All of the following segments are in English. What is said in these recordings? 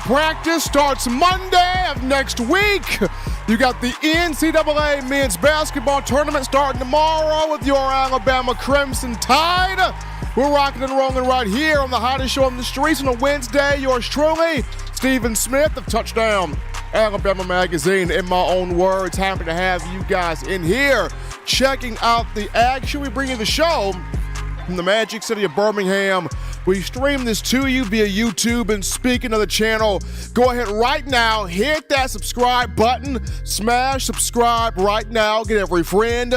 practice starts Monday of next week. You got the NCAA men's basketball tournament starting tomorrow with your Alabama Crimson Tide. We're rocking and rolling right here on the hottest show on the streets on a Wednesday. Yours truly, Stephen Smith of Touchdown Alabama Magazine. In my own words, happy to have you guys in here checking out the action. We bring you the show from the Magic City of Birmingham. We stream this to you via YouTube, and speaking of the channel, go ahead right now, hit that subscribe button, smash subscribe right now, get every friend,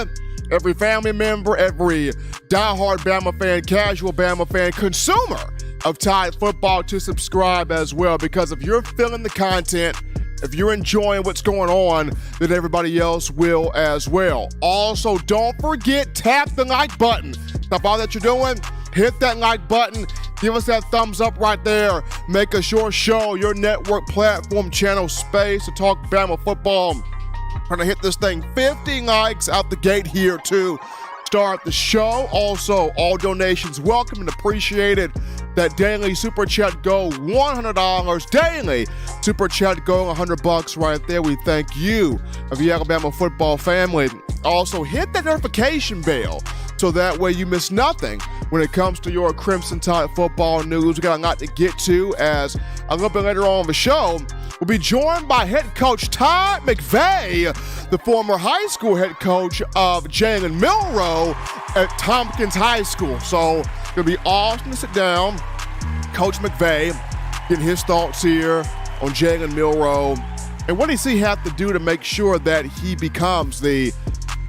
every family member, every diehard Bama fan, casual Bama fan, consumer of Tide football to subscribe as well, because if you're feeling the content, if you're enjoying what's going on, then everybody else will as well. Also, don't forget, tap the like button. Stop all that you're doing, hit that like button, give us that thumbs up right there. Make us your show, your network platform, channel space to talk Bama football. Trying to hit this thing 50 likes out the gate here to start the show. Also, all donations welcome and appreciated. That daily super chat go $100 daily. Super chat go $100 right there. We thank you of the Alabama football family. Also, hit that notification bell so that way you miss nothing when it comes to your Crimson Tide football news. We got a lot to get to, as a little bit later on the show, we'll be joined by head coach Todd McVeigh, the former high school head coach of Jalen Milroe at Tompkins High School. So it's going to be awesome to sit down. Coach McVeigh getting his thoughts here on Jalen Milroe and what does he have to do to make sure that he becomes the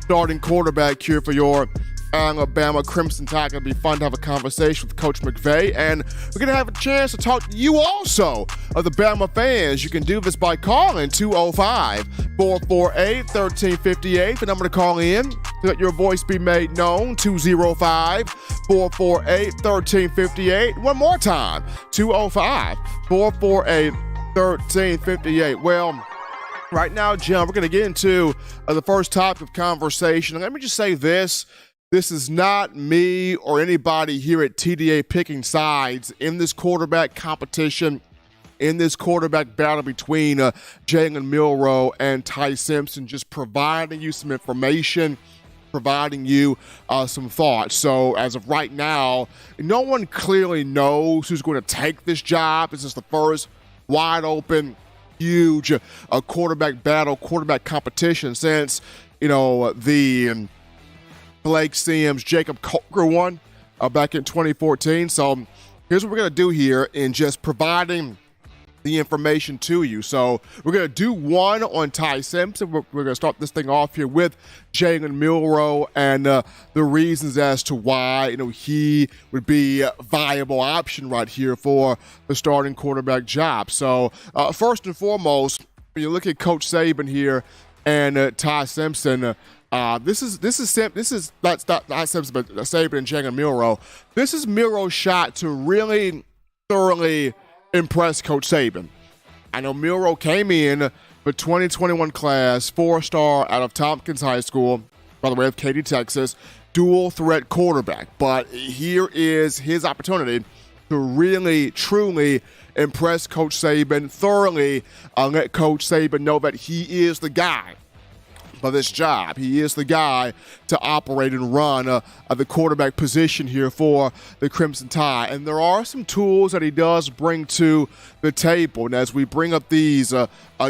starting quarterback here for your Alabama Crimson Tide. Going to be fun to have a conversation with Coach McVeigh, and we're going to have a chance to talk to you also of the Bama fans. You can do this by calling 205-448-1358. The number to call in to let your voice be made known, 205-448-1358. One more time, 205-448-1358. Well, right now, Jim, we're going to get into the first topic of conversation. And let me just say this. This is not me or anybody here at TDA picking sides in this quarterback competition, in this quarterback battle between Jalen Milroe and Ty Simpson, just providing you some information, providing you some thoughts. So as of right now, no one clearly knows who's going to take this job. This is the first wide open, huge quarterback battle, quarterback competition since, the Blake Sims, Jacob Coker one back in 2014. So here's what we're going to do here in just providing the information to you. So we're going to do one on Ty Simpson. We're going to start this thing off here with Jalen Milroe and the reasons as to why he would be a viable option right here for the starting quarterback job. So first and foremost, when you look at Coach Saban here and Ty Simpson, this is not Simpson, but Saban and Jalen Milroe. This is Milroe's shot to really thoroughly impress Coach Saban. I know Milroe came in the 2021 class, 4-star out of Tompkins High School, by the way, of Katy, Texas, dual threat quarterback. But here is his opportunity to really, truly impress Coach Saban, thoroughly let Coach Saban know that he is the guy for this job. He is the guy to operate and run the quarterback position here for the Crimson Tide. And there are some tools that he does bring to the table. And as we bring up these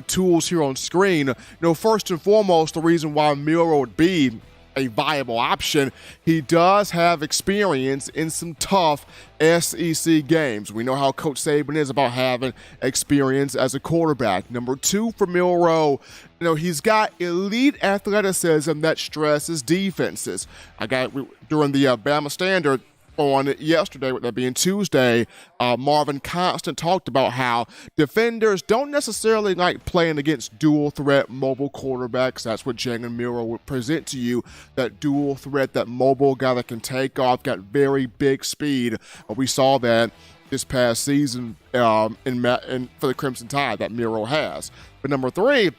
tools here on screen, first and foremost, the reason why Milroe would be a viable option, he does have experience in some tough SEC games. We know how Coach Saban is about having experience as a quarterback. Number two for Milroe, he's got elite athleticism that stresses defenses. During the Bama Standard on yesterday, with that being Tuesday, Marvin Constant talked about how defenders don't necessarily like playing against dual threat mobile quarterbacks. That's what Jalen Milroe would present to you, that dual threat, that mobile guy that can take off, got very big speed. We saw that this past season for the Crimson Tide that Milroe has. But number three,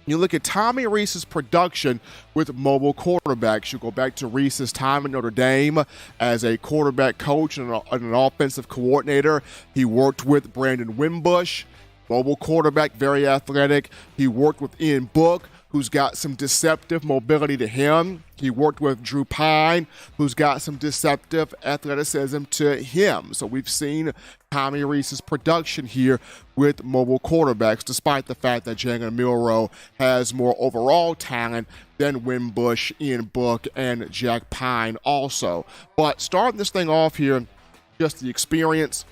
you look at Tommy Rees's production with mobile quarterbacks. You go back to Rees's time at Notre Dame as a quarterback coach and an offensive coordinator. He worked with Brandon Wimbush. Mobile quarterback, very athletic. He worked with Ian Book, who's got some deceptive mobility to him. He worked with Drew Pine, who's got some deceptive athleticism to him. So we've seen Tommy Rees's production here with mobile quarterbacks, despite the fact that Jalen Milroe has more overall talent than Wimbush, Ian Book, and Jack Pine also. But starting this thing off here, just the experience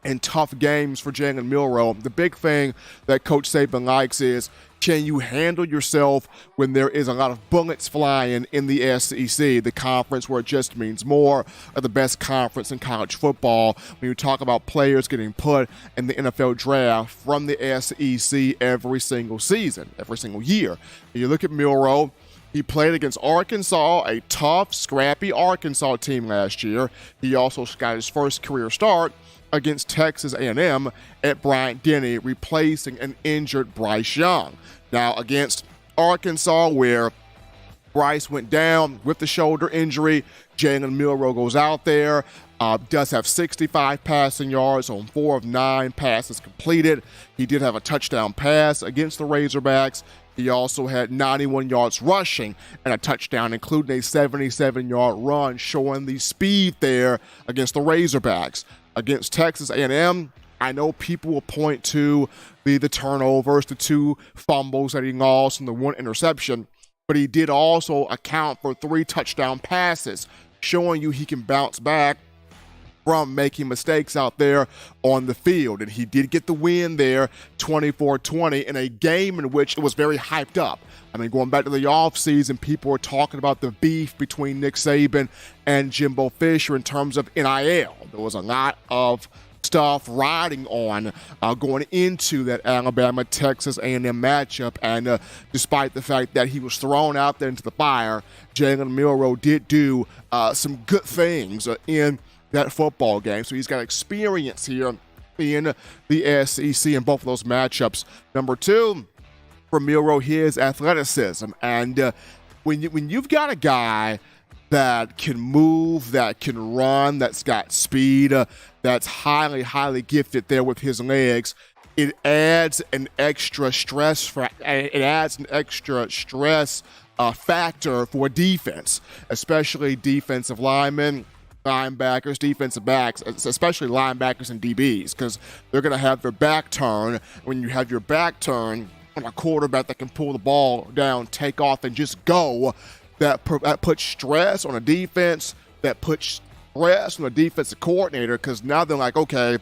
and tough games for Jalen Milroe. The big thing that Coach Saban likes is, can you handle yourself when there is a lot of bullets flying in the SEC, the conference where it just means more, or the best conference in college football, when you talk about players getting put in the NFL draft from the SEC every single season, every single year. You look at Milroe. He played against Arkansas, a tough, scrappy Arkansas team last year. He also got his first career start against Texas A&M at Bryant-Denny, replacing an injured Bryce Young. Now, against Arkansas, where Bryce went down with the shoulder injury, Jalen Milroe goes out there, does have 65 passing yards on 4 of 9 passes completed. He did have a touchdown pass against the Razorbacks. He also had 91 yards rushing and a touchdown, including a 77-yard run, showing the speed there against the Razorbacks. Against Texas A&M, I know people will point to the turnovers, the 2 fumbles that he lost and the 1 interception, but he did also account for 3 touchdown passes, showing you he can bounce back from making mistakes out there on the field. And he did get the win there, 24-20, in a game in which it was very hyped up. I mean, going back to the offseason, people were talking about the beef between Nick Saban and Jimbo Fisher in terms of NIL. There was a lot of stuff riding on going into that Alabama-Texas A&M matchup, and despite the fact that he was thrown out there into the fire, Jalen Milroe did do some good things in that football game. So he's got experience here in the SEC in both of those matchups. Number 2, for Milroe, his athleticism. And when you've got a guy that can move, that can run, that's got speed, that's highly, highly gifted there with his legs, it adds an extra stress factor for defense, especially defensive linemen, linebackers, defensive backs, especially linebackers and DBs, because they're going to have their back turn. When you have your back turn on a quarterback that can pull the ball down, take off, and just go, that puts stress on a defense, that puts stress on a defensive coordinator, because now they're like, okay,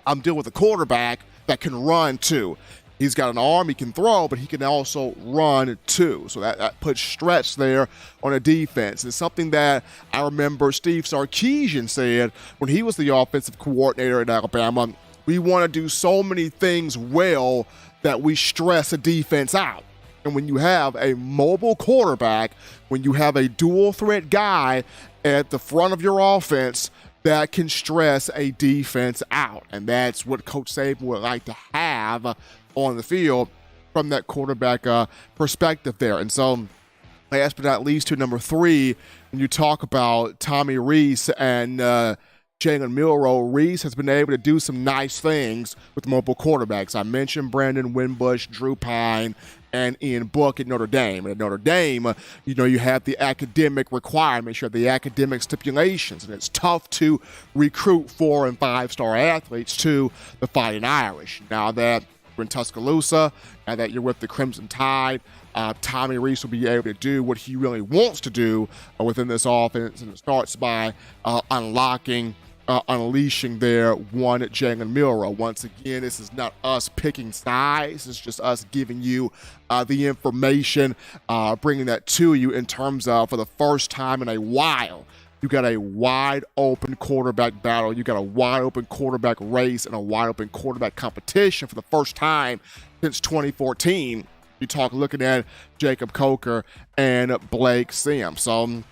I'm dealing with a quarterback that can run too. He's got an arm, he can throw, but he can also run too. So that puts stress there on a defense. It's something that I remember Steve Sarkisian said when he was the offensive coordinator at Alabama. We want to do so many things well that we stress a defense out. And when you have a mobile quarterback, when you have a dual threat guy at the front of your offense, that can stress a defense out. And that's what Coach Saban would like to have on the field from that quarterback perspective there. And so, last but not least, to number 3, when you talk about Tommy Rees and Jalen Milroe, Rees has been able to do some nice things with mobile quarterbacks. I mentioned Brandon Wimbush, Drew Pine, and Ian Book at Notre Dame. And at Notre Dame, you have the academic requirements, you have the academic stipulations, and it's tough to recruit 4- and 5-star athletes to the Fighting Irish. Now that you're in Tuscaloosa, now that you're with the Crimson Tide, Tommy Rees will be able to do what he really wants to do within this offense, and it starts by unleashing their one Jalen Milroe. Once again, this is not us picking sides. It's just us giving you the information, bringing that to you in terms of, for the first time in a while, you got a wide open quarterback battle. You got a wide open quarterback race and a wide open quarterback competition for the first time since 2014. You talk looking at Jacob Coker and Blake Sims. So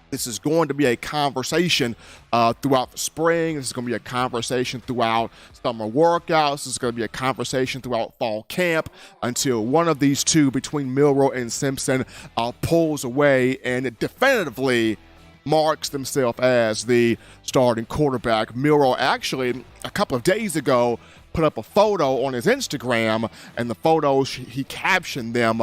this is going to be a conversation throughout the spring. This is going to be a conversation throughout summer workouts. This is going to be a conversation throughout fall camp until one of these two, between Milroe and Simpson, pulls away and definitively marks themselves as the starting quarterback. Milroe actually, a couple of days ago, put up a photo on his Instagram, and the photos, he captioned them,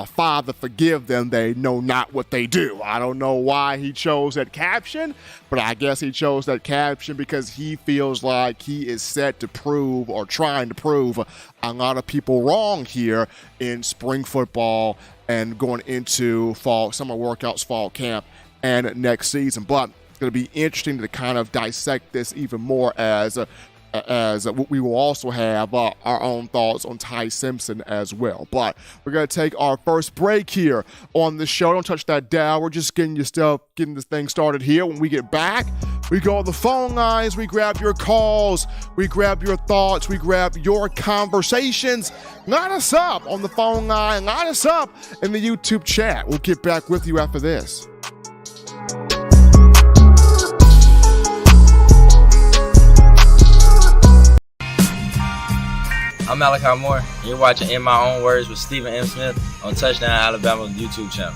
Father, forgive them, they know not what they do. I don't know why he chose that caption, but I guess he chose that caption because he feels like he is set to prove, or trying to prove, a lot of people wrong here in spring football and going into fall, summer workouts, fall camp, and next season. But it's going to be interesting to kind of dissect this even more as we will also have our own thoughts on Ty Simpson as well. But we're going to take our first break here on the show. Don't touch that dial. We're just getting this thing started here. When we get back, we go on the phone lines, we grab your calls, we grab your thoughts, we grab your conversations. Line us up on the phone line, line us up in the YouTube chat. We'll get back with you after this. I'm Malachi Moore, and you're watching In My Own Words with Stephen M. Smith on Touchdown Alabama YouTube channel.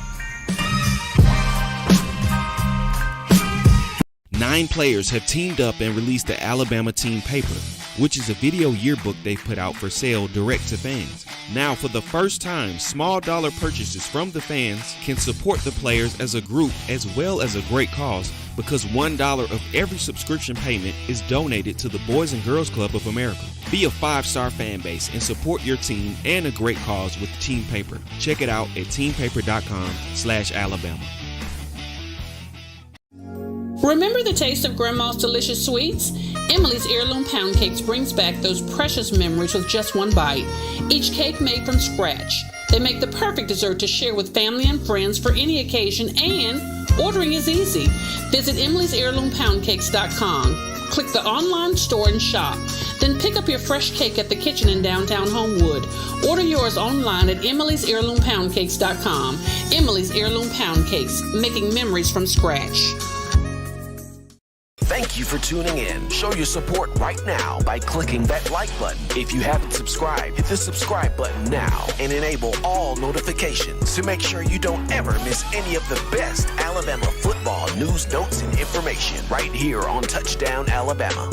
9 players have teamed up and released the Alabama Team Paper, which is a video yearbook they've put out for sale direct to fans. Now, for the first time, small dollar purchases from the fans can support the players as a group as well as a great cause, because $1 of every subscription payment is donated to the Boys and Girls Club of America. Be a 5-star fan base and support your team and a great cause with Team Paper. Check it out at teampaper.com/Alabama. Remember the taste of Grandma's delicious sweets? Emily's Heirloom Pound Cakes brings back those precious memories with just one bite. Each cake made from scratch. They make the perfect dessert to share with family and friends for any occasion, and ordering is easy. Visit emily'sheirloompoundcakes.com. Click the online store and shop. Then pick up your fresh cake at the kitchen in downtown Homewood. Order yours online at emily'sheirloompoundcakes.com. Emily's Heirloom Pound Cakes, making memories from scratch. Thank you for tuning in. Show your support right now by clicking that like button. If you haven't subscribed, hit the subscribe button now and enable all notifications to make sure you don't ever miss any of the best Alabama football news, notes, and information right here on Touchdown Alabama.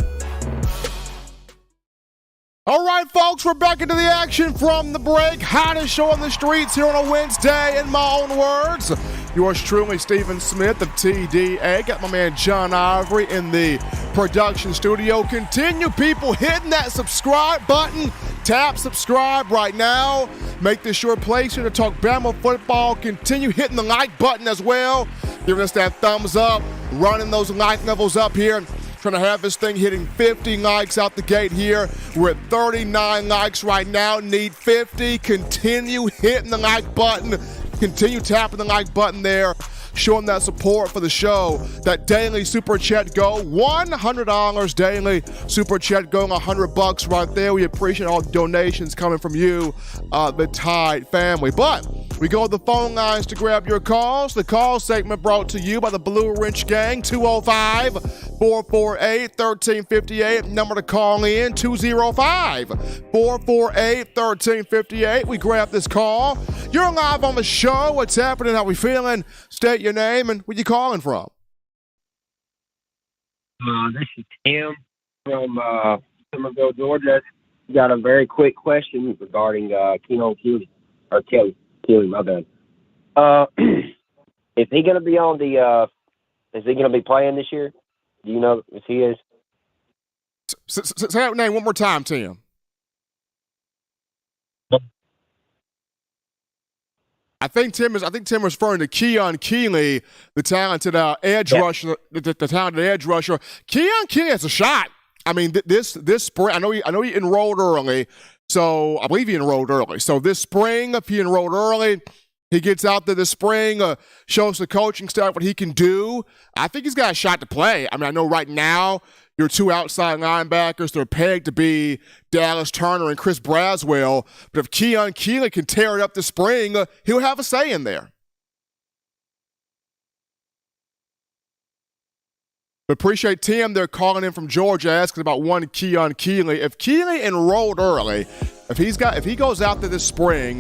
All right, folks, we're back into the action from the break. Hottest show on the streets here on a Wednesday, in my own words. Yours truly, Stephen Smith of TDA. Got my man John Ivory in the production studio. Continue, people, hitting that subscribe button. Tap subscribe right now. Make this your place here to talk Bama football. Continue hitting the like button as well. Giving us that thumbs up. Running those like levels up here. Trying to have this thing hitting 50 likes out the gate here. We're at 39 likes right now. Need 50. Continue hitting the like button. Continue tapping the like button there, showing that support for the show. That daily super chat go, $100 daily super chat going, $100 right there. We appreciate all the donations coming from you, the Tide family. But we go to the phone lines to grab your calls. The call segment brought to you by the Blue Wrench Gang, 205-448-1358. Number to call in, 205-448-1358. We grab this call. You're live on the show. What's happening? How we feeling? State your name and where you calling from. This is Tim from Milroe, Georgia. Got a very quick question regarding Kelly, my bad. Is he going to be on the? Is he going to be playing this year? Do you know if he is? Say that name one more time, Tim. I think Tim is referring to Keon Keeley, the talented edge rusher. The talented edge rusher. Keon Keeley has a shot. I mean, this spring. I know he enrolled early, so I believe he enrolled early. So this spring, if he enrolled early, he gets out there this spring, shows the coaching staff what he can do. I think he's got a shot to play. I mean, I know right now your two outside linebackers, they're pegged to be Dallas Turner and Chris Braswell. But if Keon Keeley can tear it up this spring, he'll have a say in there. But appreciate Tim. They're calling in from Georgia asking about one Keon Keeley. If Keeley enrolled early, if he goes out there this spring,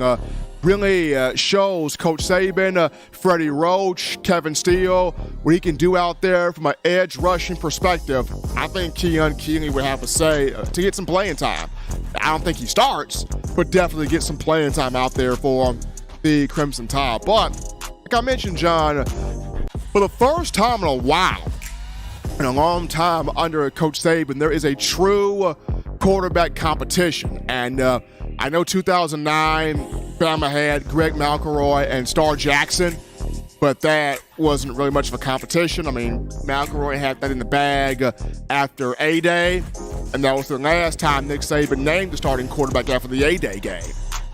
really shows Coach Saban, Freddie Roach, Kevin Steele, what he can do out there from an edge rushing perspective. I think Keon Keeley would have to say to get some playing time. I don't think he starts, but definitely get some playing time out there for the Crimson Tide. But like I mentioned, John, for the first time in a while, in a long time under Coach Saban, there is a true quarterback competition. And I know 2009, Bama had Greg McElroy and Star Jackson, but that wasn't really much of a competition. I mean, McElroy had that in the bag after A-Day, and that was the last time Nick Saban named the starting quarterback after the A-Day game.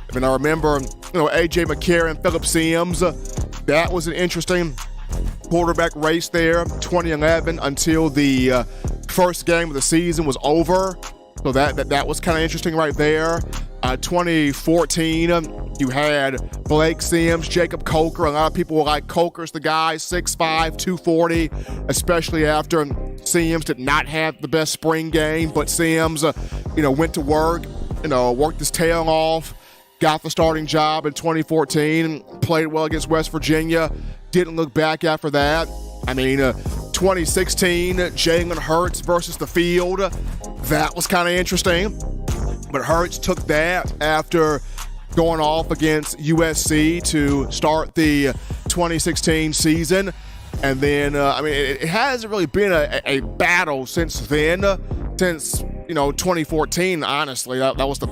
I mean, I remember, A.J. McCarron, Phillip Sims, that was an interesting quarterback race there, 2011 until the first game of the season was over. So that was kind of interesting right there. 2014, you had Blake Sims, Jacob Coker. A lot of people were like, Coker's the guy, 6'5", 240, especially after Sims did not have the best spring game. But Sims, went to work, worked his tail off, got the starting job in 2014, played well against West Virginia, didn't look back after that. I mean, 2016, Jalen Hurts versus the field. That was kind of interesting. But Hurts took that after going off against USC to start the 2016 season. And then, it hasn't really been a battle since then, since 2014, honestly. That was the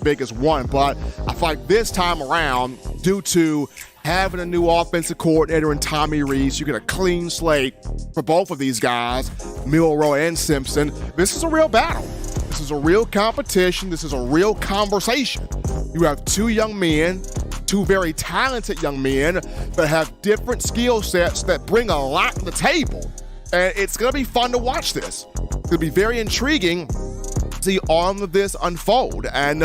biggest one. But I feel like this time around, due to having a new offensive coordinator in Tommy Rees, you get a clean slate for both of these guys, Milroe and Simpson. This is a real battle. This is a real competition. This is a real conversation. You have two young men, two very talented young men that have different skill sets that bring a lot to the table. And it's going to be fun to watch this. It's going to be very intriguing to see all of this unfold. And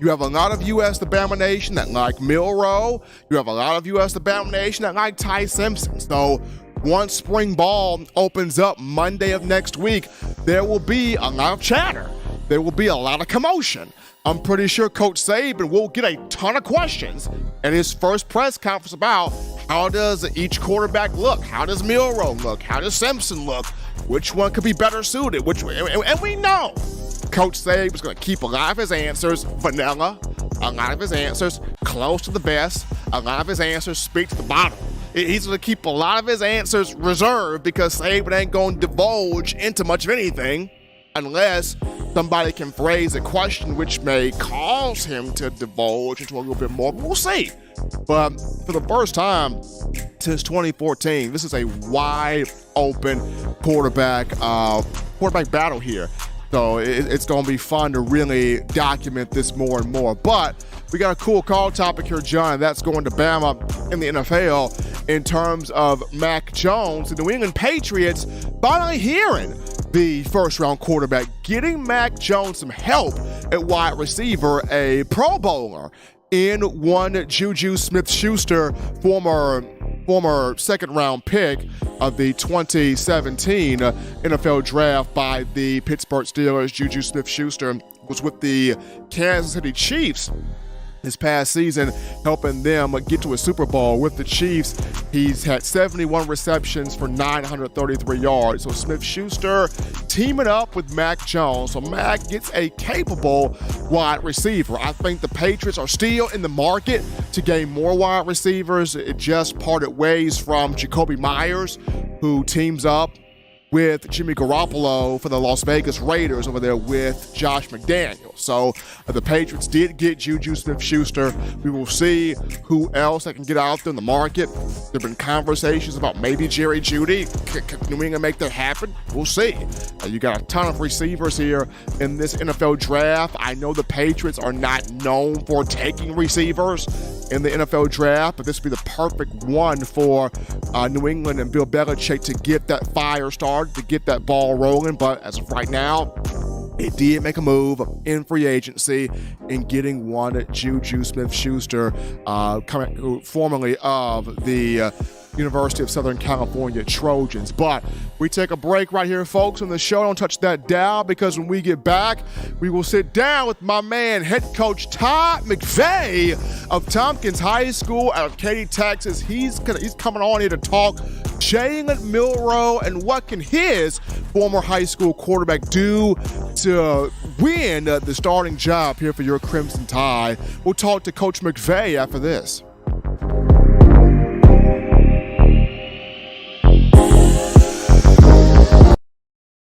you have a lot of U.S. to Bama Nation that like Milroe. You have a lot of U.S. to Bama Nation that like Ty Simpson. So once spring ball opens up Monday of next week, there will be a lot of chatter. There will be a lot of commotion. I'm pretty sure Coach Saban will get a ton of questions in his first press conference about how does each quarterback look? How does Milroe look? How does Simpson look? Which one could be better suited? And we know Coach Saban is going to keep a lot of his answers vanilla, a lot of his answers close to the best, a lot of his answers speak to the bottom. He's going to keep a lot of his answers reserved because Saban ain't going to divulge into much of anything unless somebody can phrase a question which may cause him to divulge into a little bit more. We'll see. But for the first time since 2014, this is a wide open quarterback battle here. So it's going to be fun to really document this more and more. But we got a cool call topic here, John. That's going to Bama in the NFL in terms of Mac Jones. The New England Patriots finally hearing the first-round quarterback, getting Mac Jones some help at wide receiver, a Pro Bowler in one Juju Smith-Schuster, former second-round pick of the 2017 NFL Draft by the Pittsburgh Steelers. Juju Smith-Schuster was with the Kansas City Chiefs this past season, helping them get to a Super Bowl with the Chiefs. He's had 71 receptions for 933 yards. So Smith-Schuster teaming up with Mac Jones. So Mac gets a capable wide receiver. I think the Patriots are still in the market to gain more wide receivers. It just parted ways from Jacoby Myers, who teams up with Jimmy Garoppolo for the Las Vegas Raiders over there with Josh McDaniels. So the Patriots did get Juju Smith-Schuster. We will see who else that can get out there in the market. There have been conversations about maybe Jerry Jeudy. Can New England make that happen? We'll see. You got a ton of receivers here in this NFL draft. I know the Patriots are not known for taking receivers in the NFL draft, but this would be the perfect one for New England and Bill Belichick to get that fire started, to get that ball rolling. But as of right now, it did make a move in free agency in getting one Juju Smith-Schuster, formerly of the University of Southern California Trojans. But we take a break right here, folks, on the show. Don't touch that dial, because when we get back, we will sit down with my man, head coach Todd McVeigh of Tompkins High School out of Katy, Texas. He's coming on here to talk Jalen Milroe and what can his former high school quarterback do to win the starting job here for your Crimson Tide. We'll talk to Coach McVeigh after this.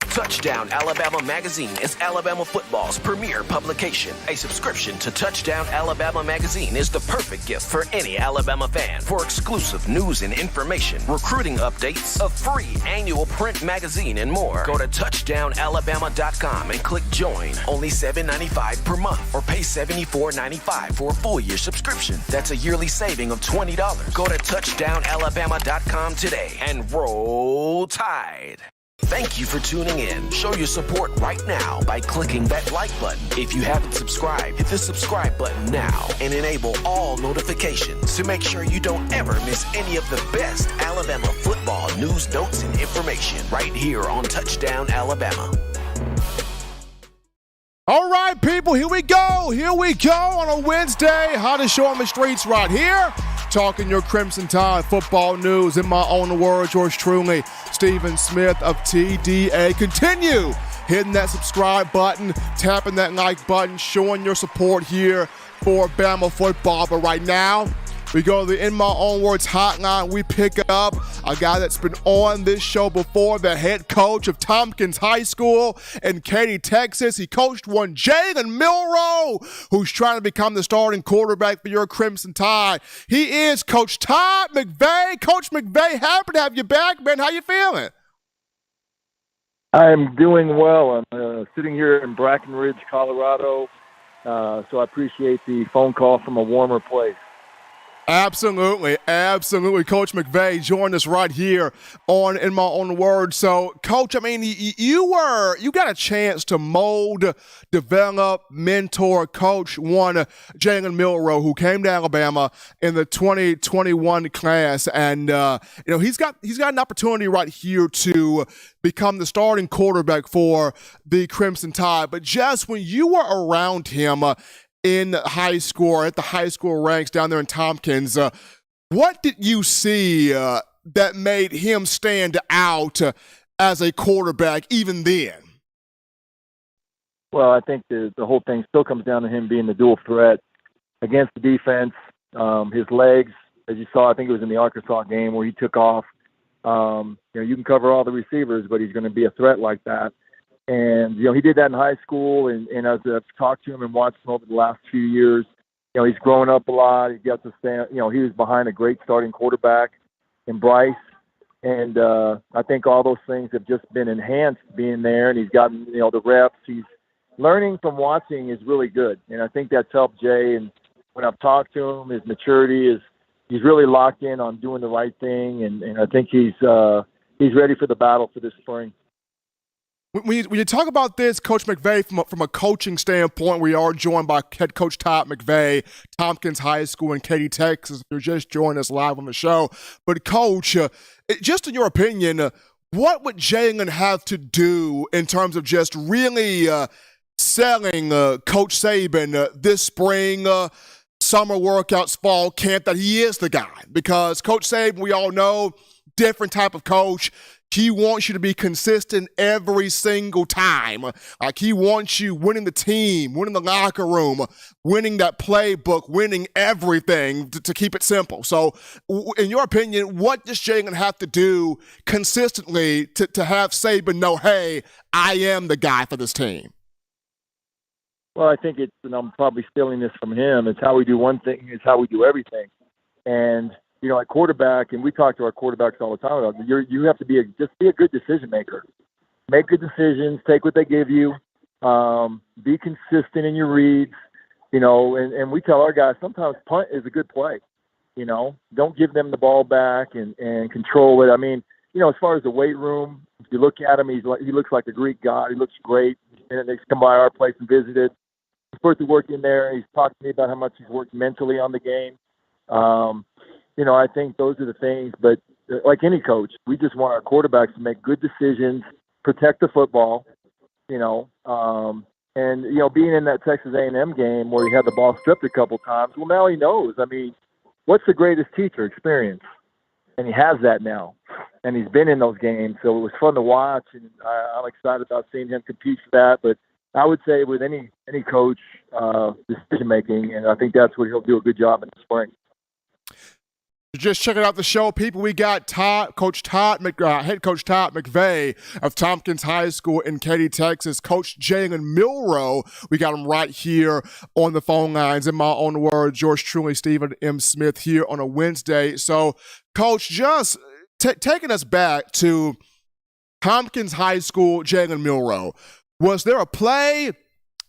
Touchdown Alabama Magazine is Alabama football's premier publication. A subscription to Touchdown Alabama Magazine is the perfect gift for any Alabama fan. For exclusive news and information, recruiting updates, a free annual print magazine, and more, go to touchdownalabama.com and click join. Only $7.95 per month, or pay $74.95 for a full-year subscription. That's a yearly saving of $20. Go to touchdownalabama.com today and roll Tide. Thank you for tuning in. Show your support right now by clicking that like button. If you haven't subscribed, hit the subscribe button now and enable all notifications to make sure you don't ever miss any of the best Alabama football news, notes, and information right here on Touchdown Alabama. All right, people, here we go. Here we go on a Wednesday. Hottest show on the streets right here. Talking your Crimson Tide football news in my own words, yours truly, Stephen Smith of TDA. Continue hitting that subscribe button, tapping that like button, showing your support here for Bama football. But right now, we go to the In My Own Words hotline. We pick up a guy that's been on this show before, the head coach of Tompkins High School in Katy, Texas. He coached one Jalen Milroe, who's trying to become the starting quarterback for your Crimson Tide. He is Coach Todd McVeigh. Coach McVeigh, happy to have you back, man. How you feeling? I'm doing well. I'm sitting here in Brackenridge, Colorado, so I appreciate the phone call from a warmer place. Absolutely. Coach McVeigh joined us right here on In My Own Words. So, Coach, I mean, you got a chance to mold, develop, mentor, coach one Jalen Milroe, who came to Alabama in the 2021 class, and he's got an opportunity right here to become the starting quarterback for the Crimson Tide. But just when you were around him in high school, at the high school ranks down there in Tompkins, what did you see that made him stand out as a quarterback even then? Well, I think the whole thing still comes down to him being the dual threat against the defense. His legs, as you saw, I think it was in the Arkansas game where he took off. You can cover all the receivers, but he's going to be a threat like that. And, he did that in high school, and as I've talked to him and watched him over the last few years, he's grown up a lot. He got to stand, he was behind a great starting quarterback in Bryce. And I think all those things have just been enhanced being there, and he's gotten, the reps. He's learning from watching is really good. And I think that's helped Jay. And when I've talked to him, his maturity he's really locked in on doing the right thing. And I think he's ready for the battle for this spring. When you talk about this, Coach McVeigh, from a coaching standpoint, we are joined by head coach Todd McVeigh, Tompkins High School in Katy, Texas. You're just joining us live on the show. But, Coach, just in your opinion, what would Jalen have to do in terms of just really selling Coach Saban this spring, summer workouts, fall camp, that he is the guy? Because Coach Saban, we all know, different type of coach. He wants you to be consistent every single time. Like, he wants you winning the team, winning the locker room, winning that playbook, winning everything to keep it simple. So, in your opinion, what does Jalen have to do consistently to have Saban know, hey, I am the guy for this team? Well, I think and I'm probably stealing this from him, it's how we do one thing, it's how we do everything. And at quarterback, and we talk to our quarterbacks all the time about you have to be a good decision maker. Make good decisions, take what they give you, be consistent in your reads, and we tell our guys sometimes punt is a good play. Don't give them the ball back and control it. I mean, as far as the weight room, if you look at him, he looks like a Greek god. He looks great. And they come by our place and visited. He's supposed to work in there. He's talked to me about how much he's worked mentally on the game. I think those are the things. But like any coach, we just want our quarterbacks to make good decisions, protect the football, and, being in that Texas A&M game where he had the ball stripped a couple times, well, now he knows. I mean, what's the greatest teacher? Experience. And he has that now. And he's been in those games, so it was fun to watch, and I'm excited about seeing him compete for that. But I would say with any coach, decision-making, and I think that's what he'll do a good job in the spring. Just checking out the show, people. We got head coach Todd McVeigh of Tompkins High School in Katy, Texas. Coach Jalen Milroe, we got him right here on the phone lines. In my own words, yours truly, Stephen M. Smith, here on a Wednesday. So, Coach, just taking us back to Tompkins High School, Jalen Milroe. Was there a play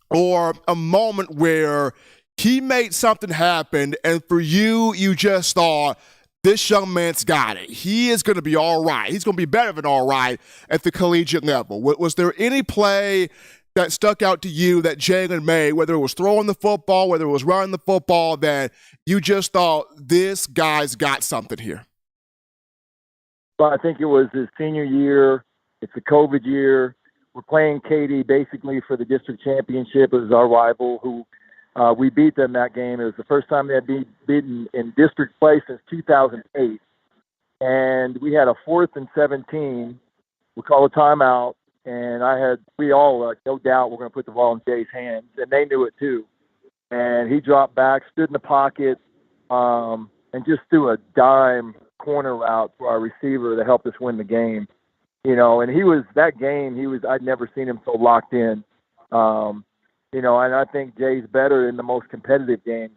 or a moment where he made something happen, and for you just thought, this young man's got it. He is going to be all right. He's going to be better than all right at the collegiate level. Was there any play that stuck out to you that Jalen made, whether it was throwing the football, whether it was running the football, that you just thought, this guy's got something here? Well, I think it was his senior year. It's a COVID year. We're playing Katy basically for the district championship. It was our rival who we beat them that game. It was the first time they had been beaten in district play since 2008. And we had a 4th and 17. We called a timeout, and we all, no doubt, we're going to put the ball in Jay's hands. And they knew it too. And he dropped back, stood in the pocket, and just threw a dime corner route for our receiver to help us win the game. And I'd never seen him so locked in. And I think Jay's better in the most competitive games.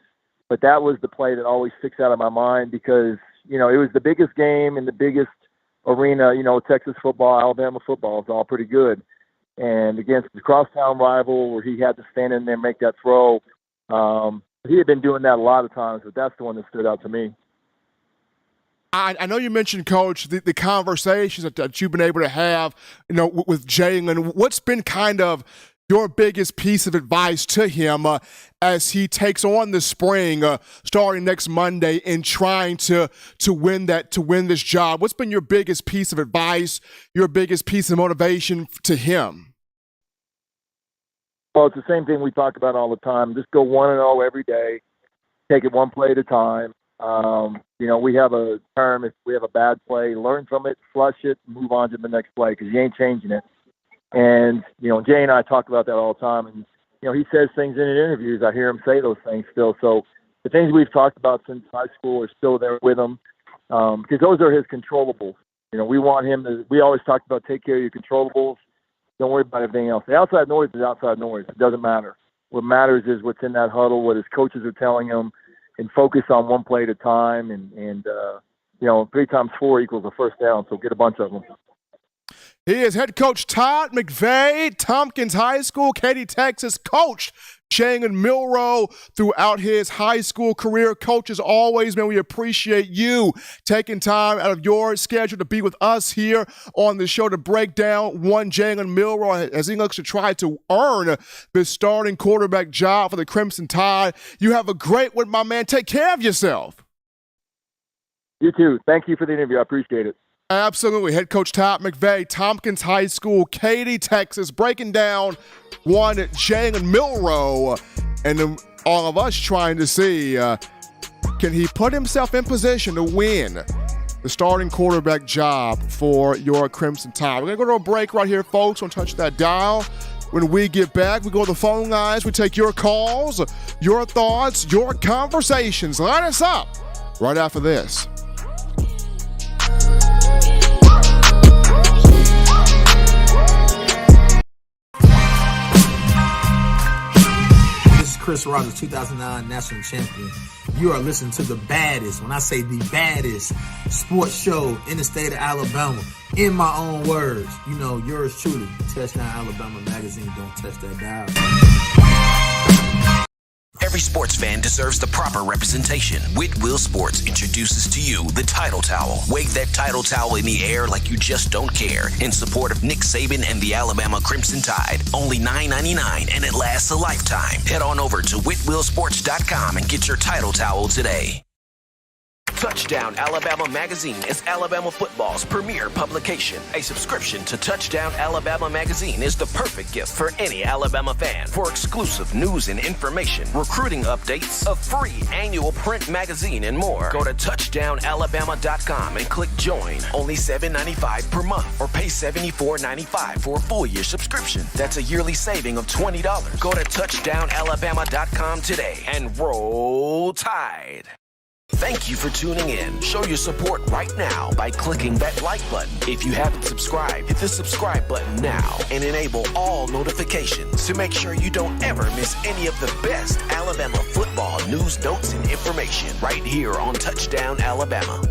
But that was the play that always sticks out of my mind because, it was the biggest game in the biggest arena. Texas football, Alabama football is all pretty good. And against the crosstown rival where he had to stand in there and make that throw, he had been doing that a lot of times, but that's the one that stood out to me. I know you mentioned, Coach, the conversations that you've been able to have, with Jalen. What's been kind of your biggest piece of advice to him as he takes on this spring, starting next Monday, and trying to win this job? What's been your biggest piece of advice, your biggest piece of motivation to him? Well, it's the same thing we talk about all the time. Just go 1-0 every day. Take it one play at a time. We have a term, if we have a bad play, learn from it, flush it, move on to the next play because you ain't changing it. And, Jay and I talk about that all the time. And, he says things in interviews. I hear him say those things still. So the things we've talked about since high school are still there with him because those are his controllables. We want him to – we always talk about take care of your controllables. Don't worry about everything else. The outside noise is outside noise. It doesn't matter. What matters is what's in that huddle, what his coaches are telling him, and focus on one play at a time. And 3 times 4 equals a first down, so get a bunch of them. He is head coach Todd McVeigh, Tompkins High School, Katy, Texas. Coached Jalen Milroe throughout his high school career. Coach, as always, man, we appreciate you taking time out of your schedule to be with us here on the show to break down one Jalen Milroe as he looks to try to earn the starting quarterback job for the Crimson Tide. You have a great one, my man. Take care of yourself. You too. Thank you for the interview. I appreciate it. Absolutely. Head coach Todd McVeigh, Tompkins High School, Katy, Texas, breaking down one Jalen Milroe, and then all of us trying to see, can he put himself in position to win the starting quarterback job for your Crimson Tide? We're going to go to a break right here, folks. Don't touch that dial. When we get back, we go to the phone lines. We take your calls, your thoughts, your conversations. Line us up right after this. Chris Rogers, 2009 national champion. You are listening to the baddest, when I say the baddest, sports show in the state of Alabama. In my own words, yours truly, Touchdown Alabama Magazine. Don't touch that dial. Every sports fan deserves the proper representation. Whitwell Sports introduces to you the Title Towel. Wave that Title Towel in the air like you just don't care. In support of Nick Saban and the Alabama Crimson Tide. Only $9.99 and it lasts a lifetime. Head on over to whitwellsports.com and get your Title Towel today. Touchdown Alabama Magazine is Alabama football's premier publication. A subscription to Touchdown Alabama Magazine is the perfect gift for any Alabama fan. For exclusive news and information, recruiting updates, a free annual print magazine, and more, go to touchdownalabama.com and click join. Only $7.95 per month, or pay $74.95 for a full year subscription. That's a yearly saving of $20. Go to touchdownalabama.com today and roll Tide. Thank you for tuning in. Show your support right now by clicking that like button. If you haven't subscribed, hit the subscribe button now and enable all notifications to make sure you don't ever miss any of the best Alabama football news, notes, and information right here on Touchdown Alabama.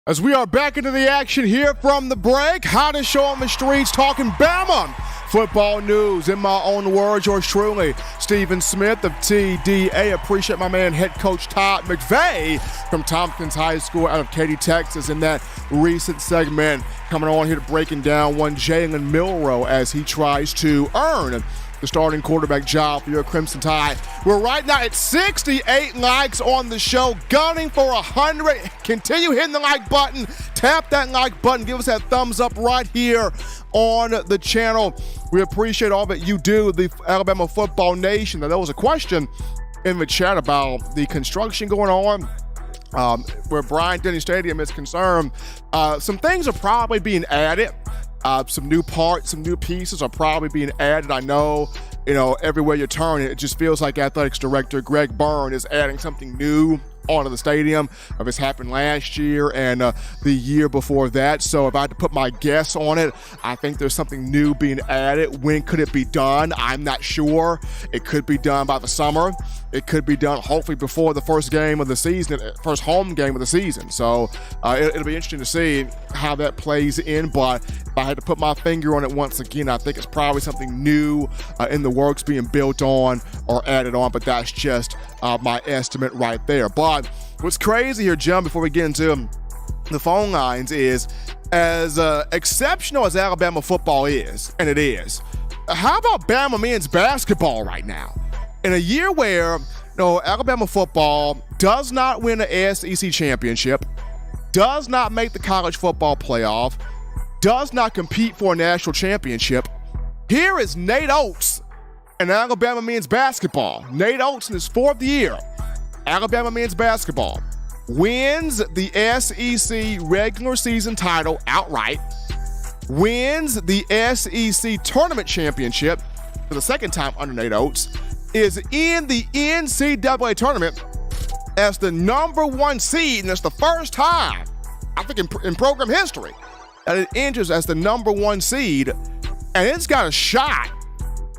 As we are back into the action here from the break, hottest show on the streets, talking Bama football news. In my own words, yours truly, Stephen Smith of TDA. Appreciate my man, head coach Todd McVeigh from Tompkins High School out of Katy, Texas, in that recent segment, coming on here to breaking down one Jalen Milroe as he tries to earn the starting quarterback job for your Crimson Tide. We're right now at 68 likes on the show, gunning for 100. Continue hitting the like button. Tap that like button. Give us that thumbs up right here on the channel. We appreciate all that you do, the Alabama Football Nation. Now, there was a question in the chat about the construction going on where Bryant-Denny Stadium is concerned. Some things are probably being added. Some new parts, some new pieces are probably being added. I know, everywhere you turn, it just feels like Athletics Director Greg Byrne is adding something new onto the stadium. This happened last year and the year before that. So if I had to put my guess on it, I think there's something new being added. When could it be done? I'm not sure. It could be done by the summer. It could be done hopefully before the first game of the season, first home game of the season. So it'll be interesting to see how that plays in. But if I had to put my finger on it once again, I think it's probably something new in the works being built on or added on. But that's just my estimate right there. But what's crazy here, John, before we get into the phone lines, is as exceptional as Alabama football is, and it is, how about Bama men's basketball right now? In a year where Alabama football does not win an SEC championship, does not make the college football playoff, does not compete for a national championship, here is Nate Oates and Alabama men's basketball. Nate Oates in his fourth year, Alabama men's basketball, wins the SEC regular season title outright, wins the SEC tournament championship for the second time under Nate Oates, is in the NCAA tournament as the number one seed, and it's the first time, I think, in program history that it enters as the number one seed, and it's got a shot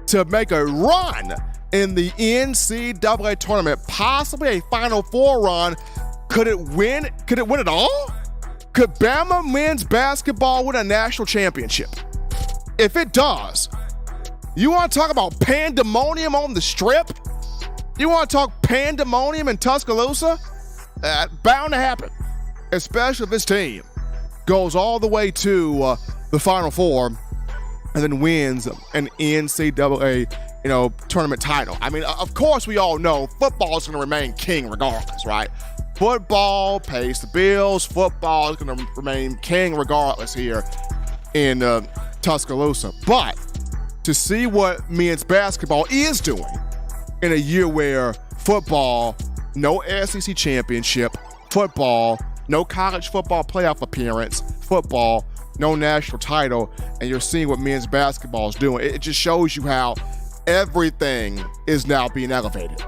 to make a run in the NCAA tournament, possibly a Final Four run. Could it win? Could it win it all? Could Bama men's basketball win a national championship? If it does, you want to talk about pandemonium on the Strip? You want to talk pandemonium in Tuscaloosa? Bound to happen, especially if this team goes all the way to the Final Four and then wins an NCAA tournament title. I mean, of course, we all know football is going to remain king regardless, right? Football pays the bills. Football is going to remain king regardless here in Tuscaloosa. But to see what men's basketball is doing in a year where football, no SEC championship, football, no college football playoff appearance, football, no national title, and you're seeing what men's basketball is doing, it just shows you how everything is now being elevated.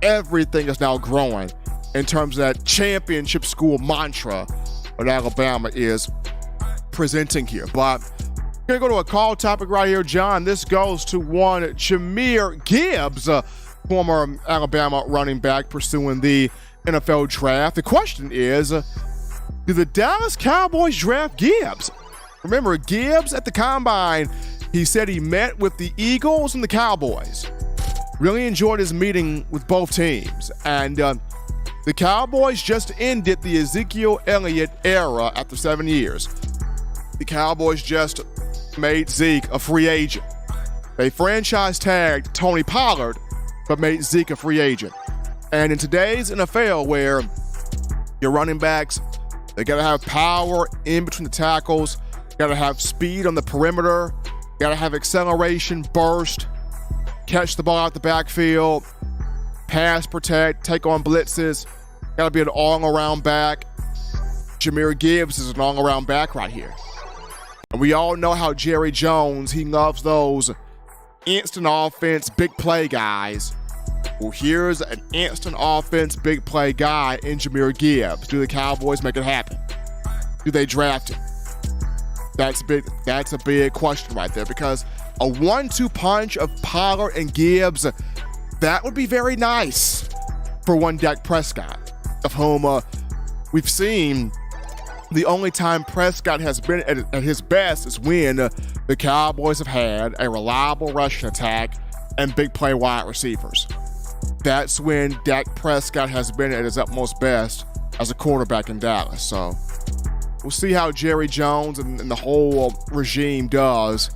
Everything is now growing in terms of that championship school mantra that Alabama is presenting here. But we're going to go to a call topic right here, John. This goes to one Jahmyr Gibbs, former Alabama running back pursuing the NFL draft. The question is, do the Dallas Cowboys draft Gibbs? Remember, Gibbs at the Combine, he said he met with the Eagles and the Cowboys. Really enjoyed his meeting with both teams. And the Cowboys just ended the Ezekiel Elliott era after 7 years. The Cowboys just made Zeke a free agent. They franchise tagged Tony Pollard, but made Zeke a free agent. And in today's NFL, where your running backs, they got to have power in between the tackles, got to have speed on the perimeter, got to have acceleration, burst, catch the ball out the backfield, pass protect, take on blitzes, got to be an all-around back. Jahmyr Gibbs is an all-around back right here. And we all know how Jerry Jones, he loves those instant offense, big play guys. Well, here's an instant offense, big play guy in Jahmyr Gibbs. Do the Cowboys make it happen? Do they draft him? That's a big question right there, because a 1-2 punch of Pollard and Gibbs, that would be very nice for one Dak Prescott, of whom we've seen the only time Prescott has been at his best is when the Cowboys have had a reliable rushing attack and big play wide receivers. That's when Dak Prescott has been at his utmost best as a quarterback in Dallas. So we'll see how Jerry Jones and the whole regime does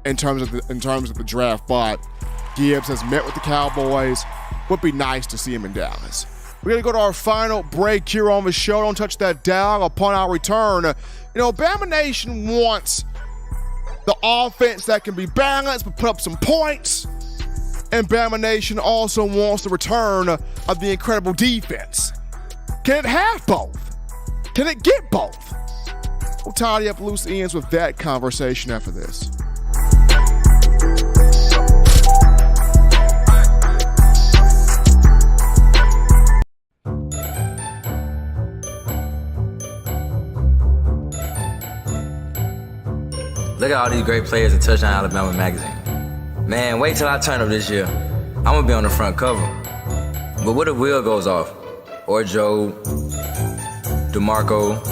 in terms of the draft. But Gibbs has met with the Cowboys. Would be nice to see him in Dallas. We're going to go to our final break here on the show. Don't touch that dial. Upon our return, Bama Nation wants the offense that can be balanced but put up some points. And Bama Nation also wants the return of the incredible defense. Can it have both? Can it get both? We'll tidy up loose ends with that conversation after this. Look at all these great players in Touchdown Alabama magazine. Man, wait till I turn up this year. I'm gonna be on the front cover. But what if Will goes off? Or Joe, DeMarco,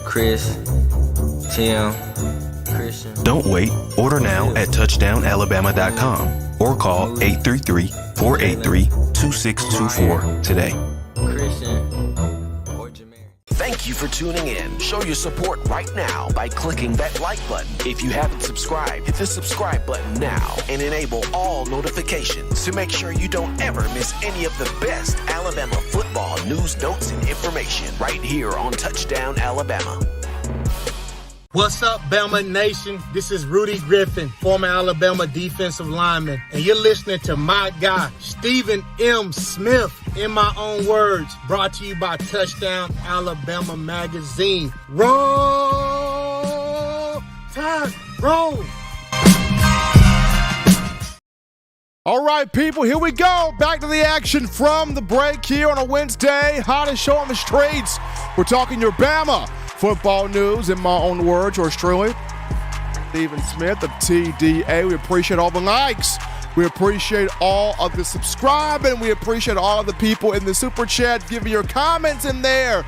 Chris, Tim, Christian. Don't wait. Order now at touchdownalabama.com or call 833-483-2624 today. Christian or Jahmyr. Thank you for tuning in. Show your support right now by clicking that like button. If you haven't subscribed, hit the subscribe button now and enable all notifications to make sure you don't ever miss any of the best Alabama football news, notes, and information right here on Touchdown Alabama. What's up, Bama Nation? This is Rudy Griffin, former Alabama defensive lineman, and you're listening to my guy, Stephen M. Smith, in my own words, brought to you by Touchdown Alabama magazine. Roll Tide, roll! All right, people, here we go. Back to the action from the break here on a Wednesday. Hottest show on the streets. We're talking your Bama football news, in my own words, yours truly, Stephen Smith of TDA. We appreciate all the likes. We appreciate all of the subscribing. We appreciate all of the people in the super chat giving your comments in there.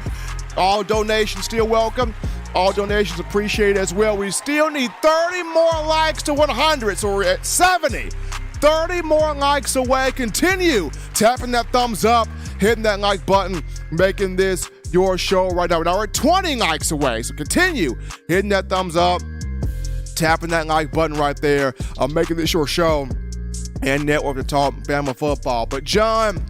All donations still welcome. All donations appreciated as well. We still need 30 more likes to 100, so we're at 70. 30 more likes away. Continue tapping that thumbs up, hitting that like button, making this your show right now. We're at 20 likes away, so continue hitting that thumbs up, tapping that like button right there, making this your show and network to talk Bama football. But John,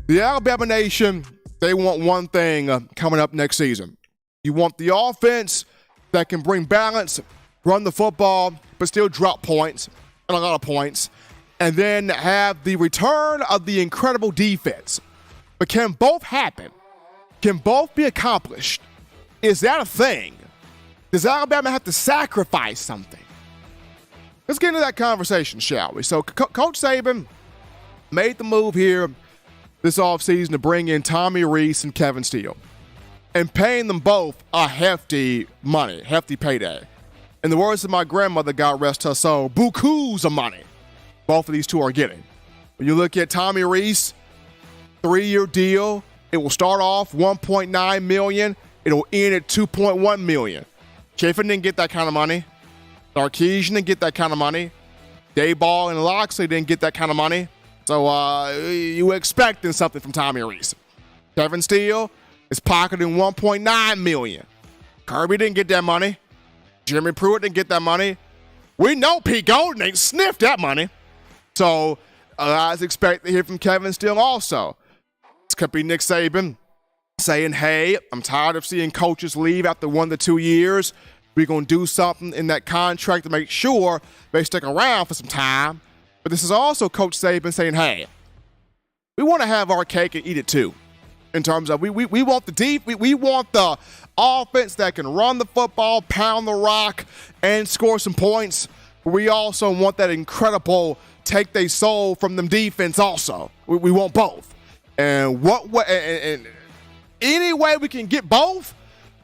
the Alabama Nation, they want one thing coming up next season. You want the offense that can bring balance, run the football, but still drop points, and a lot of points, and then have the return of the incredible defense. But can both happen? Can both be accomplished? Is that a thing? Does Alabama have to sacrifice something? Let's get into that conversation, shall we? So Coach Saban made the move here this offseason to bring in Tommy Rees and Kevin Steele and paying them both a hefty payday. In the words of my grandmother, God rest her soul, bukus of money both of these two are getting. When you look at Tommy Rees, 3-year deal, it will start off $1.9 million. It'll end at $2.1 million. Chafin didn't get that kind of money. Sarkisian didn't get that kind of money. Dayball and Loxley didn't get that kind of money. So you were expecting something from Tommy Rees. Kevin Steele is pocketing $1.9 million. Kirby didn't get that money. Jimmy Pruitt didn't get that money. We know Pete Golden ain't sniffed that money. So I was expecting to hear from Kevin Steele also. Could be Nick Saban saying, hey, I'm tired of seeing coaches leave after 1 to 2 years. We're going to do something in that contract to make sure they stick around for some time. But this is also Coach Saban saying, hey, we want to have our cake and eat it too. In terms of we want we want the offense that can run the football, pound the rock, and score some points. We also want that incredible take they soul from them defense also. We want both. And and any way we can get both,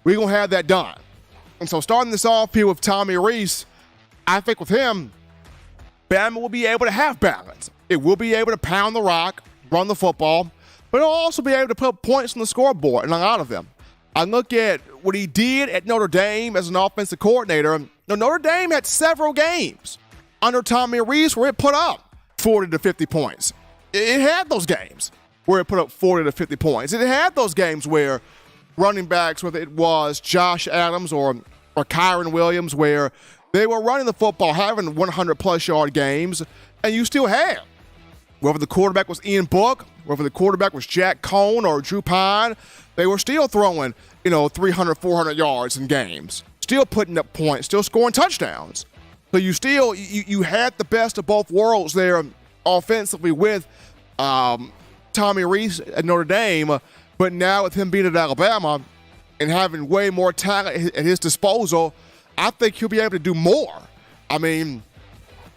we're going to have that done. And so starting this off here with Tommy Rees, I think with him, Bama will be able to have balance. It will be able to pound the rock, run the football, but it'll also be able to put points on the scoreboard, and a lot of them. I look at what he did at Notre Dame as an offensive coordinator. Now, Notre Dame had several games under Tommy Rees where it put up 40 to 50 points. It had those games where it put up 40 to 50 points. It had those games where running backs, whether it was Josh Adams or Kyron Williams, where they were running the football, having 100-plus yard games, and you still had. Whether the quarterback was Ian Book, whether the quarterback was Jack Cohn or Drew Pine, they were still throwing, 300, 400 yards in games, still putting up points, still scoring touchdowns. So you had the best of both worlds there offensively with Tommy Rees at Notre Dame, but now with him being at Alabama and having way more talent at his disposal, I think he'll be able to do more. I mean,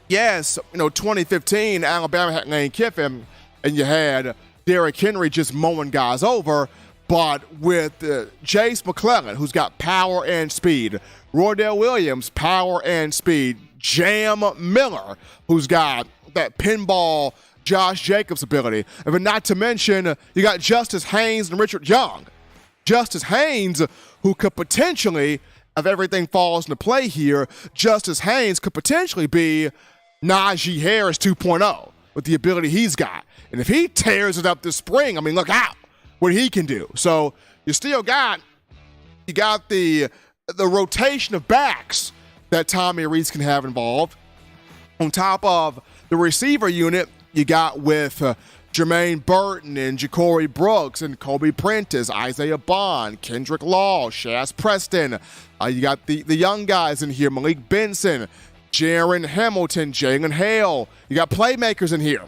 yes, 2015, Alabama had Lane Kiffin, and you had Derrick Henry just mowing guys over. But with Jace McClellan, who's got power and speed, Roydell Williams, power and speed, Jam Miller, who's got that pinball Josh Jacobs ability, and but not to mention you got Justice Haynes and Richard Young. Justice Haynes, who could potentially, if everything falls into play here, Justice Haynes could potentially be Najee Harris 2.0 with the ability he's got. And if he tears it up this spring, I mean, look out what he can do. So you got the rotation of backs that Tommy Rees can have involved. On top of the receiver unit, you got with Jermaine Burton and Ja'Cory Brooks and Kobe Prentice, Isaiah Bond, Kendrick Law, Shaz Preston. You got the young guys in here, Malik Benson, Jaron Hamilton, Jalen Hale. You got playmakers in here.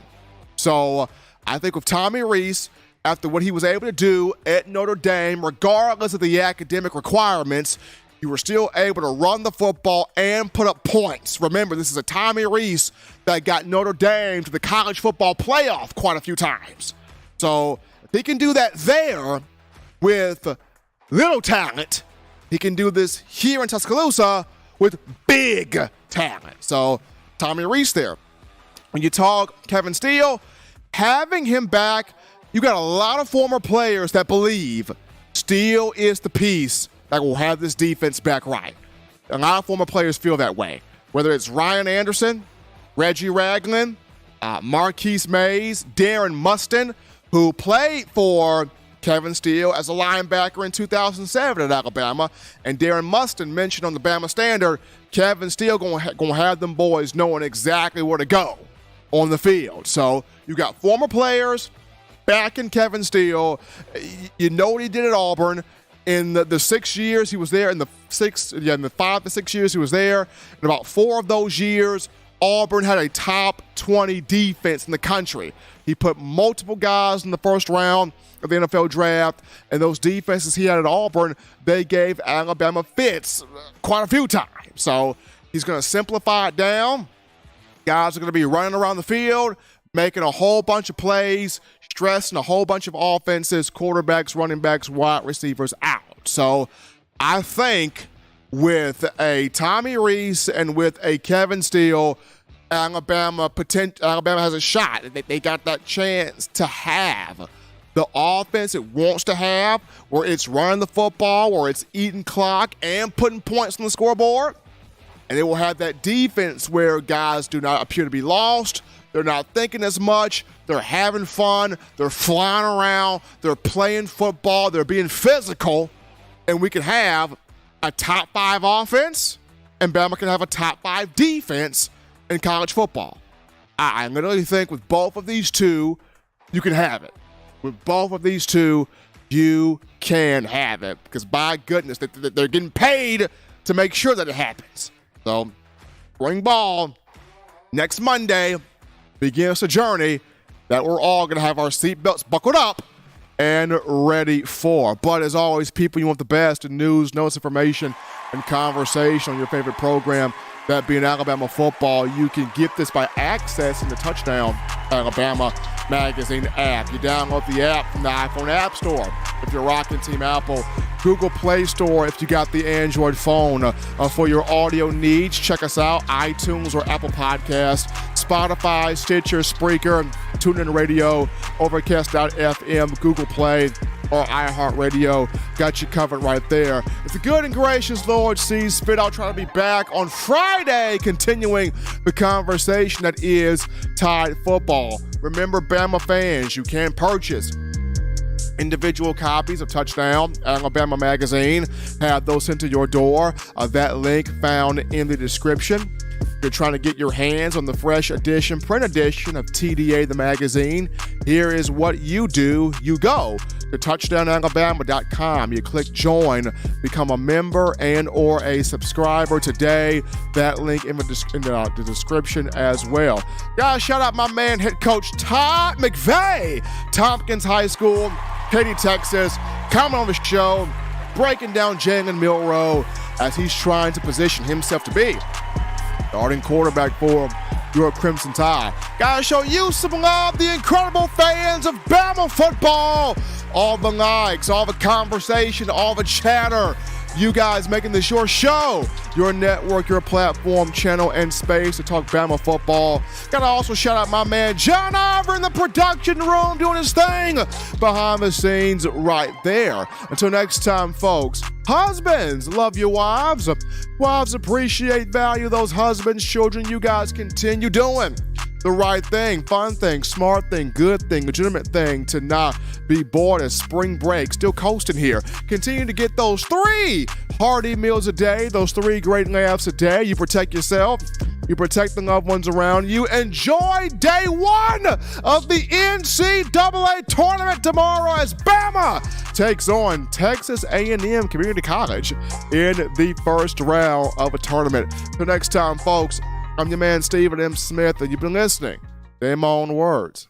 So I think with Tommy Rees, after what he was able to do at Notre Dame, regardless of the academic requirements, you were still able to run the football and put up points. Remember, this is a Tommy Rees that got Notre Dame to the college football playoff quite a few times. So if he can do that there with little talent, he can do this here in Tuscaloosa with big talent. So Tommy Rees there. When you talk Kevin Steele, having him back, you got a lot of former players that believe Steele is the piece that will have this defense back right. A lot of former players feel that way. Whether it's Ryan Anderson, Reggie Ragland, Marquise Mays, Darren Mustin, who played for Kevin Steele as a linebacker in 2007 at Alabama. And Darren Mustin mentioned on the Bama Standard, Kevin Steele gonna have them boys knowing exactly where to go on the field. So you got former players backing Kevin Steele. You know what he did at Auburn. In the 6 years he was there, in the 5 to 6 years he was there, in about 4 of those years, Auburn had a top 20 defense in the country. He put multiple guys in the first round of the NFL draft, and those defenses he had at Auburn, they gave Alabama fits quite a few times. So he's going to simplify it down. Guys are going to be running around the field, making a whole bunch of plays, stressing a whole bunch of offenses, quarterbacks, running backs, wide receivers out. So I think with a Tommy Rees and with a Kevin Steele, Alabama has a shot. They got that chance to have the offense it wants to have, where it's running the football, where it's eating clock and putting points on the scoreboard. And they will have that defense where guys do not appear to be lost. They're not thinking as much. They're having fun. They're flying around. They're playing football. They're being physical. And we can have a top 5 offense, and Bama can have a top 5 defense in college football. I literally think with both of these two, you can have it. With both of these two, you can have it because, by goodness, they're getting paid to make sure that it happens. So, spring ball next Monday begins a journey that we're all going to have our seatbelts buckled up and ready for. But as always, people, you want the best in news, notes, information, and conversation on your favorite program, that being Alabama football. You can get this by accessing the Touchdown Alabama magazine app. You download the app from the iPhone App Store if you're rocking Team Apple, Google Play Store if you got the Android phone. For your audio needs, check us out, iTunes or Apple Podcasts, Spotify, Stitcher, Spreaker, TuneIn Radio, Overcast.fm, Google Play, or iHeartRadio. Got you covered right there. If the good and gracious Lord sees fit, I'll try to be back on Friday, continuing the conversation that is Tide football. Remember, Bama fans, you can purchase individual copies of Touchdown Alabama magazine. Have those sent to your door. That link found in the description. If you're trying to get your hands on the fresh edition, print edition of TDA the magazine, here is what you do. You go to touchdownalabama.com. You click join, become a member and or a subscriber today. That link in the description as well. Guys, shout out my man, head coach Todd McVeigh, Tompkins High School, Katy, Texas, coming on the show, breaking down Jalen Milroe as he's trying to position himself to be starting quarterback for your Crimson Tide. Gotta show you some love, the incredible fans of Bama football. All the likes, all the conversation, all the chatter. You guys making this your show, your network, your platform, channel, and space to talk Bama football. Gotta also shout out my man John Ivor in the production room doing his thing behind the scenes right there. Until next time, folks, husbands, love your wives. Wives, appreciate, value those husbands. Children, you guys continue doing the right thing, fun thing, smart thing, good thing, legitimate thing to not be bored as spring break. Still coasting here. Continue to get those 3 hearty meals a day, those 3 great laughs a day. You protect yourself. You protect the loved ones around you. Enjoy day 1 of the NCAA tournament tomorrow as Bama takes on Texas A&M Community College in the first round of a tournament. Till next time, folks, I'm your man, Stephen M. Smith, and you've been listening to In My Own Words.